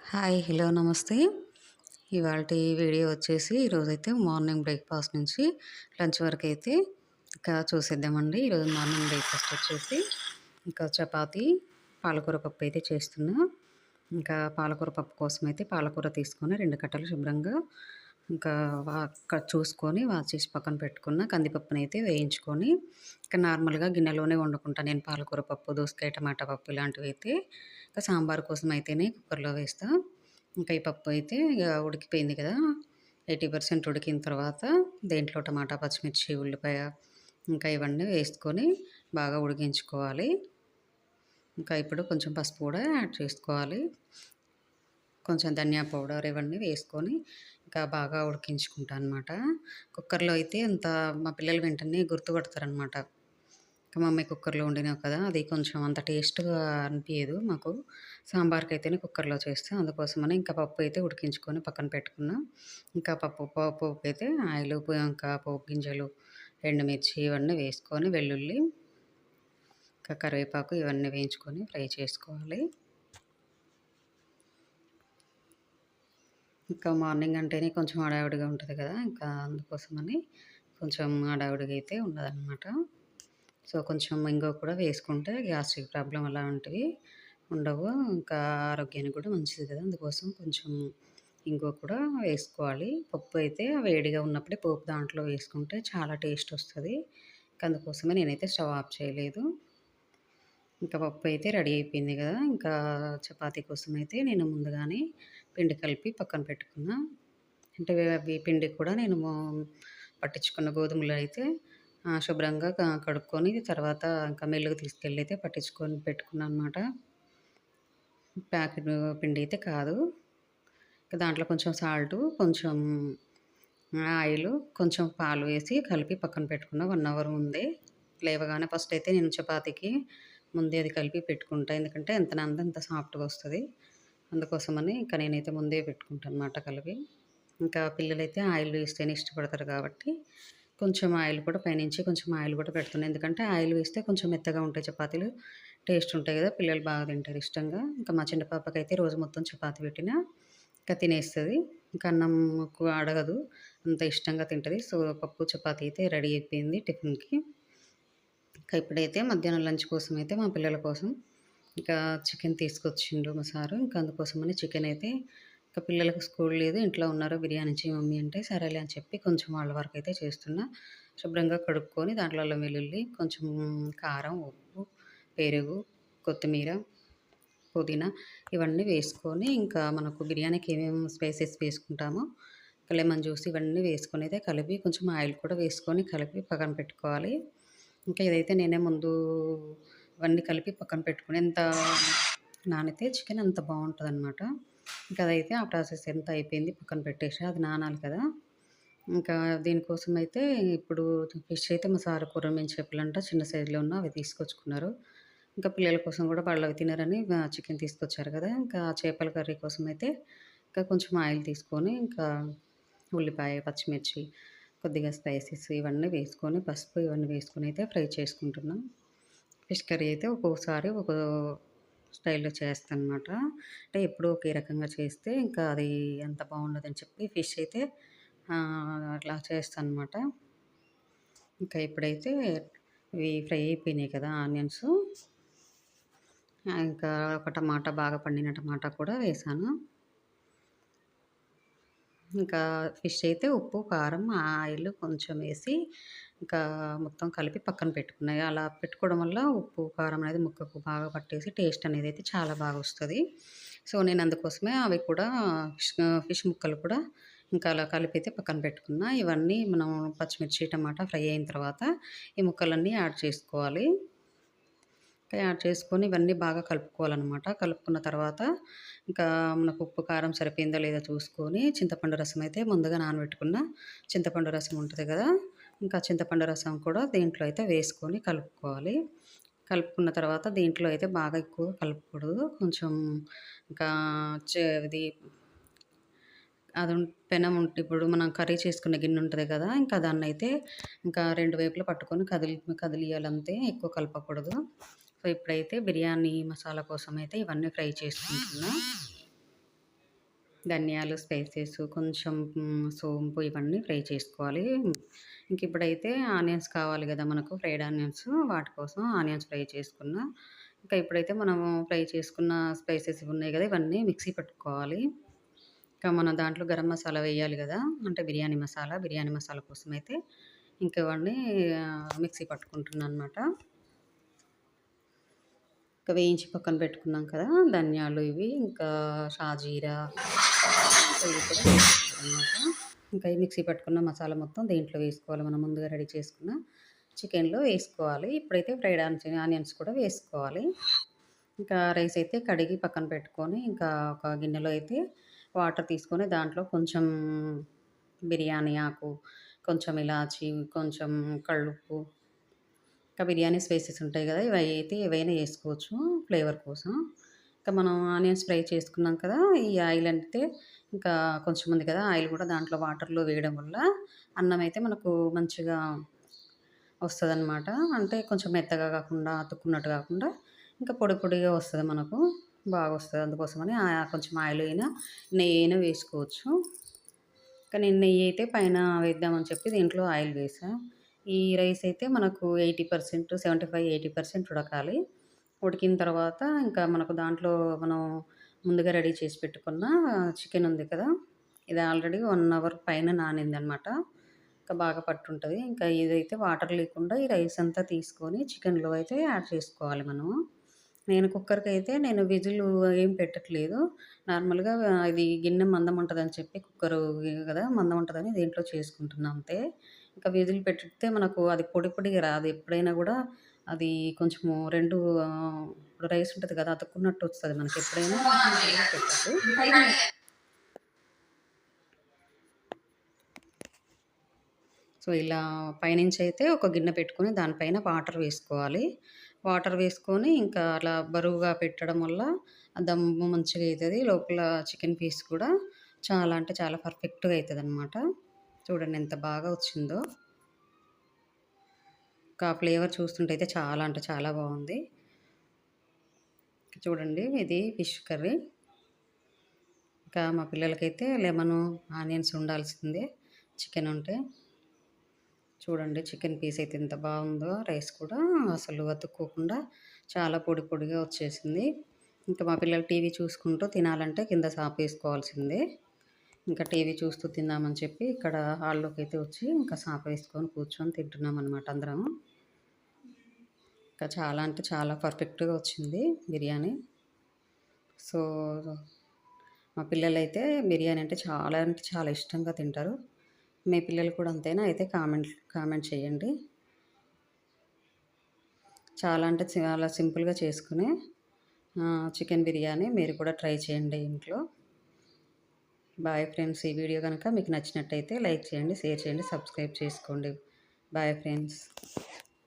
Hi. Hello. నమస్తే. ఇవాల్టి video వచ్చేసి ఈరోజైతే మార్నింగ్ బ్రేక్‌ఫాస్ట్ నుంచి లంచ్ వరకైతే ఇంకా చూసేద్దామండి. ఈరోజు మార్నింగ్ బ్రేక్‌ఫాస్ట్ వచ్చేసి ఇంకా చపాతీ, పాలకూర పప్పు అయితే చేస్తున్నా. ఇంకా పాలకూర పప్పు కోసమైతే పాలకూర తీసుకొని 2 కట్టలు శుభ్రంగా ఇంకా చూసుకొని వాష్ చేసి పక్కన పెట్టుకున్న. కందిపప్పునైతే వేయించుకొని ఇంకా నార్మల్‌గా గిన్నెలోనే వండుకుంటా నేను పాలకూర పప్పు, దోసకాయ, టమాటా పప్పు ఇలాంటివైతే. ఇంకా సాంబార్ కోసం అయితేనే కుక్కర్‌లో వేస్తా. ఇంకా ఈ పప్పు అయితే ఇగ ఉడికిపోయింది కదా! 80% ఉడికిన తర్వాత దేంట్లో టమాటా, పచ్చిమిర్చి, ఉల్లిపాయ ఇంకా ఇవన్నీ వేసుకొని బాగా ఉడికించుకోవాలి. ఇంకా ఇప్పుడు కొంచెం పసుపు కూడా యాడ్ చేసుకోవాలి. కొంచెం ధనియా పౌడర్ ఇవన్నీ వేసుకొని ఇంకా బాగా ఉడికించుకుంటా అనమాట. కుక్కర్‌లో అయితే మా పిల్లలు వెంటనే గుర్తుపడతారనమాట. మమ్మీ కుక్కర్‌లో వండినావు కదా! అది కొంచెం అంత టేస్ట్‌గా అనిపియదు మాకు. సాంబార్‌కైతేనే కుక్కర్‌లో చేస్తా. అందుకోసమని ఇంకా పప్పు అయితే ఉడికించుకొని పక్కన పెట్టుకున్నా. ఇంకా పోపైతే ఆయిలు, ఇంకా పోపు గింజలు, ఎండుమిర్చి ఇవన్నీ వేసుకొని వెల్లుల్లి, ఇంకా కరివేపాకు ఇవన్నీ వేయించుకొని ఫ్రై చేసుకోవాలి. ఇంకా మార్నింగ్ అంటేనే కొంచెం హడావిడిగా ఉంటది కదా! ఇంకా అందుకోసమని కొంచెం హడావిడిగా అయితే ఉన్నదనమాట. సో, కొంచెం ఇంగువ కూడా వేసుకుంటే గ్యాస్ట్రిక్ ప్రాబ్లమ్ అలాంటివి ఉండవు. ఇంకా ఆరోగ్యానికి కూడా మంచిది కదా! అందుకోసం కొంచెం ఇంగువ కూడా వేసుకోవాలి. పప్పు అయితే వేడిగా ఉన్నప్పుడే పోపు దాంట్లో వేసుకుంటే చాలా టేస్ట్ వస్తది. అందుకోసమే నేనైతే స్టవ్ ఆఫ్ చేయలేదు. ఇంకా పప్పు అయితే రెడీ అయిపోయింది కదా! ఇంకా చపాతీ కోసం అయితే నేను ముందుగానే పిండి కలిపి పక్కన పెట్టుకున్నా. అంటే అవి పిండి కూడా నేను పట్టించుకున్న గోధుమలు అయితే శుభ్రంగా కడుక్కొని తర్వాత ఇంకా మిల్లుకి తీసుకెళ్ళి అయితే పట్టించుకొని పెట్టుకున్నా అనమాట. ప్యాకెట్ పిండి అయితే కాదు. దాంట్లో కొంచెం సాల్టు, కొంచెం ఆయిలు, కొంచెం పాలు వేసి కలిపి పక్కన పెట్టుకున్న 1 అవర్ ముందే. లేవగానే ఫస్ట్ అయితే నేను చపాతీకి ముందే అది కలిపి పెట్టుకుంటా. ఎందుకంటే ఎంత నానితే అంత సాఫ్ట్‌గా వస్తది. అందుకోసమని ఇంకా నేనైతే ముందే పెట్టుకుంటాను అనమాట కలిపి. ఇంకా పిల్లలైతే ఆయిల్ వేస్తేనే ఇష్టపడతారు కాబట్టి కొంచెం ఆయిల్ కూడా పైనుంచి కొంచెం ఆయిల్ కూడా పెడుతున్నా. ఎందుకంటే ఆయిల్ వేస్తే కొంచెం మెత్తగా ఉంటాయి చపాతీలు. టేస్ట్ ఉంటాయి కదా! పిల్లలు బాగా తింటారు ఇష్టంగా. ఇంకా మా చిన్న పాపకైతే రోజు మొత్తం చపాతీ పెట్టినా ఇంకా తినేస్తది. ఇంకా అన్నం అడగదు. అంత ఇష్టంగా తింటది. సో, పప్పు, చపాతీ అయితే రెడీ అయిపోయింది టిఫిన్‌కి. ఇంకా ఇప్పుడైతే మధ్యాహ్నం లంచ్ కోసం అయితే మా పిల్లల కోసం ఇంకా చికెన్ తీసుకొచ్చిండు మా సారు. ఇంకా అందుకోసమని చికెన్ అయితే ఇంకా పిల్లలకు స్కూల్ లేదు ఇంట్లో ఉన్నారు బిర్యానీ చెయి మమ్మీ అంటే సరేలే అని చెప్పి కొంచెం వాళ్ళ వరకైతే చేస్తున్నా. శుభ్రంగా కడుక్కొని దాంట్లో అల్లం వెల్లుల్లి, కొంచెం కారం, ఉప్పు, పెరుగు, కొత్తిమీర, పుదీనా ఇవన్నీ వేసుకొని ఇంకా మనకు బిర్యానీకి ఏమేమి స్పైసెస్ వేసుకుంటామో లెమన్ జ్యూస్ ఇవన్నీ వేసుకొని అయితే కలిపి కొంచెం ఆయిల్ కూడా వేసుకొని కలిపి పక్కన పెట్టుకోవాలి. ఇంకా ఇదైతే నేనే ముందు ఇవన్నీ కలిపి పక్కన పెట్టుకొని ఎంత నానితే చికెన్ అంత బావుంటదనమాట. ఇంకా అదైతే ఆ ప్రాసెస్ అంతా అయిపోయింది. పక్కన పెట్టేసా. అది నానాలి కదా! ఇంకా దీనికోసం అయితే ఇప్పుడు ఫిష్ అయితే మా సారు కొర్రమీను చేపలంట చిన్న సైజులో ఉన్న అవి తీసుకొచ్చుకున్నారు. ఇంకా పిల్లల కోసం కూడా వాళ్ళవి తినరని చికెన్ తీసుకొచ్చారు కదా! ఇంకా చేపల కర్రీ కోసం అయితే ఇంకా కొంచెం ఆయిల్ తీసుకొని ఇంకా ఉల్లిపాయ, పచ్చిమిర్చి, కొద్దిగా స్పైసెస్ ఇవన్నీ వేసుకొని పసుపు ఇవన్నీ వేసుకొని అయితే ఫ్రై చేసుకుంటున్నా. ఫిష్ కర్రీ అయితే ఒక్కొక్కసారి స్టైల్‌లో చేస్తానన్నమాట. అంటే ఎప్పుడూ ఒకే రకంగా చేస్తే ఇంకా అది అంత బాగుండదని చెప్పి ఫిష్ అయితే అట్లా చేస్తానన్నమాట. ఇంకా ఇప్పుడైతే ఇవి ఫ్రై అయిపోయినాయి కదా! ఆనియన్స్ ఇంకా ఒక టమాటా బాగా పండిన టమాటా కూడా వేసాను. ఇంకా ఫిష్ అయితే ఉప్పు, కారం, ఆయిల్ కొంచెం వేసి ఇంకా మొత్తం కలిపి పక్కన పెట్టుకున్నాయి. అలా పెట్టుకోవడం వల్ల ఉప్పు, కారం అనేది ముక్కకు బాగా పట్టేసి టేస్ట్ అనేది అయితే చాలా బాగా వస్తది. సో, నేను అందుకోసమే అవి కూడా ఫిష్ ఫిష్ ముక్కలు కూడా ఇంకా అలా కలిపి అయితే పక్కన పెట్టుకున్నా. ఇవన్నీ మనం పచ్చిమిర్చి, టమాటా ఫ్రై అయిన తర్వాత ఈ ముక్కలన్నీ యాడ్ చేసుకోవాలి. యాడ్ చేసుకొని ఇవన్నీ బాగా కలుపుకోవాలనమాట. కలుపుకున్న తర్వాత ఇంకా మనకు ఉప్పు, కారం సరిపోయిందా లేదా చూసుకొని చింతపండు రసం అయితే ముందుగా నానబెట్టుకున్న చింతపండు రసం ఉంటది కదా! ఇంకా చింతపండు రసం కూడా దీంట్లో అయితే వేసుకొని కలుపుకోవాలి. కలుపుకున్న తర్వాత దీంట్లో అయితే బాగా ఎక్కువ కలపకూడదు. కొంచెం ఇంకా ఇది పెనం ఇప్పుడు మనం కర్రీ చేసుకునే గిన్నె ఉంటది కదా! ఇంకా దాన్నయితే ఇంకా 2 వైపులా పట్టుకొని కదిలియాలంతే ఎక్కువ కలపకూడదు. సో, ఇప్పుడైతే బిర్యానీ మసాలా కోసం అయితే ఇవన్నీ ఫ్రై చేసుకుంటున్నా. ధనియాలు, స్పైసెస్, కొంచెం సోంపు ఇవన్నీ ఫ్రై చేసుకోవాలి. ఇంక ఇప్పుడైతే ఆనియన్స్ కావాలి గదా! మనకు ఫ్రైడ్ ఆనియన్స్ వాటి కోసం ఆనియన్స్ ఫ్రై చేసుకున్నా. ఇంకా ఇప్పుడైతే మనము ఫ్రై చేసుకున్న స్పైసెస్ ఇవి ఉన్నాయి గదా! ఇవన్నీ మిక్సీ పట్టుకోవాలి. ఇంకా మనం దాంట్లో గరం మసాలా వేయాలి గదా! అంటే బిర్యానీ మసాలా కోసమైతే ఇంక ఇవన్నీ మిక్సీ పట్టుకుంటున్నాననమాట. ఇంకా వేయించి పక్కన పెట్టుకున్నాం కదా! ధనియాలు ఇవి ఇంకా షాజీరా ఇవి కూడా వేసుకోవాలనమాట. ఇంకా ఈ మిక్సీ పట్టుకున్న మసాలా మొత్తం దీంట్లో వేసుకోవాలి. మనం ముందుగా రెడీ చేసుకున్న చికెన్‌లో వేసుకోవాలి. ఇప్పుడైతే ఫ్రైడ్ ఆనియన్స్ కూడా వేసుకోవాలి. ఇంకా రైస్ అయితే కడిగి పక్కన పెట్టుకొని, ఇంకా ఒక గిన్నెలో అయితే వాటర్ తీసుకొని దాంట్లో కొంచెం బిర్యానీ ఆకు, కొంచెం ఇలాచి, కొంచెం కల్లుప్పు, ఇంకా బిర్యానీ స్పైసెస్ ఉంటాయి కదా! ఇవైతే ఏవైనా ఏసుకోవచ్చు ఫ్లేవర్ కోసం. ఇంకా మనం ఆనియన్స్ ఫ్రై చేసుకున్నాం కదా! ఈ ఆయిల్ అంటే ఇంకా కొంచెం ఉంది కదా! ఆయిల్ కూడా దాంట్లో వాటర్‌లో వేయడం వల్ల అన్నం అయితే మనకు మంచిగా వస్తదనమాట. అంటే కొంచెం మెత్తగా కాకుండా, అతుక్కున్నట్టు కాకుండా ఇంకా పొడి పొడిగా వస్తది మనకు. బాగొస్తది. అందుకోసమని కొంచెం ఆయిల్ అయినా, నెయ్యైనా వేసుకోవచ్చు. కానీ నేను నెయ్యయితే పైన వేద్దామని చెప్పి దీంట్లో ఆయిల్ వేసా. ఈ రైస్ అయితే మనకు 80%, 75, 80% ఉడకాలి. ఉడికిన తర్వాత ఇంకా మనకు దాంట్లో మనం ముందుగా రెడీ చేసి పెట్టుకున్న చికెన్ ఉంది కదా! ఇది ఆల్రెడీ 1 అవర్ పైన నానిందనమాట. ఇంకా బాగా పట్టుంటది. ఇంకా ఇదైతే వాటర్ లేకుండా ఈ రైస్ అంతా తీసుకొని చికెన్‌లో అయితే యాడ్ చేసుకోవాలి మనము. నేను విజిల్ ఏం పెట్టట్లేదు. నార్మల్‌గా ఇది గిన్నె మందం ఉంటదని చెప్పి కుక్కరు కదా! మందం ఉంటదని దీంట్లో చేసుకుంటున్నా అంతే. ఇంకా విజిల్ పెడితే మనకు అది పొడి పొడిగా రాదు. ఎప్పుడైనా గూడా అది కొంచెము 2 ఇప్పుడు రైస్ ఉంటది కదా! అతుక్కున్నట్టు వస్తది మనకి ఎప్పుడైనా విజిల్ పెట్టొద్దు. సో, ఇలా పైనుంచయితే ఒక గిన్నె పెట్టుకొని దానిపైన వాటర్ వేసుకోవాలి. వాటర్ వేసుకొని ఇంకా అలా బరువుగా పెట్టడం వల్ల ఆ దమ్ము మంచిగా అయితది. లోపల చికెన్ పీస్ కూడా చాలా అంటే చాలా పర్ఫెక్ట్‌గా అయితదనమాట. చూడండి ఎంత బాగా వచ్చిందో. ఇంకా ఫ్లేవర్ చూస్తుంటే అయితే చాలా అంటే చాలా బావుంది. చూడండి ఇది ఫిష్ కర్రీ. ఇంకా మా పిల్లలకైతే లెమను, ఆనియన్స్ ఉండాల్సిందే చికెన్ ఉంటే. చూడండి చికెన్ పీస్ అయితే ఎంత బాగుందో. రైస్ కూడా అసలు అతుక్కోకుండా చాలా పొడి పొడిగా వచ్చేసింది. ఇంకా మా పిల్లలు టీవీ చూసుకుంటూ తినాలంటే కింద సాపేసుకోవాల్సిందే. ఇంకా టీవీ చూస్తూ తిందామని చెప్పి ఇక్కడ హాల్లోకి అయితే వచ్చి ఇంకా సాపేసుకొని కూర్చొని తింటున్నామనమాట అందరం. ఇంకా చాలా అంటే చాలా పర్ఫెక్ట్‌గా వచ్చింది బిర్యానీ. సో, మా పిల్లలైతే బిర్యానీ అంటే చాలా ఇష్టంగా తింటారు. మీ పిల్లలు కూడా అంతేనా? అయితే కామెంట్ చేయండి. చాలా అంటే చాలా సింపుల్‌గా చేసుకునే చికెన్ బిర్యానీ మీరు కూడా ట్రై చేయండి ఇంట్లో. Bye friends. ఈ వీడియో గనుక మీకు నచ్చినట్టయితే లైక్ చేయండి, షేర్ చేయండి, సబ్స్క్రైబ్ చేసుకోండి. Bye friends.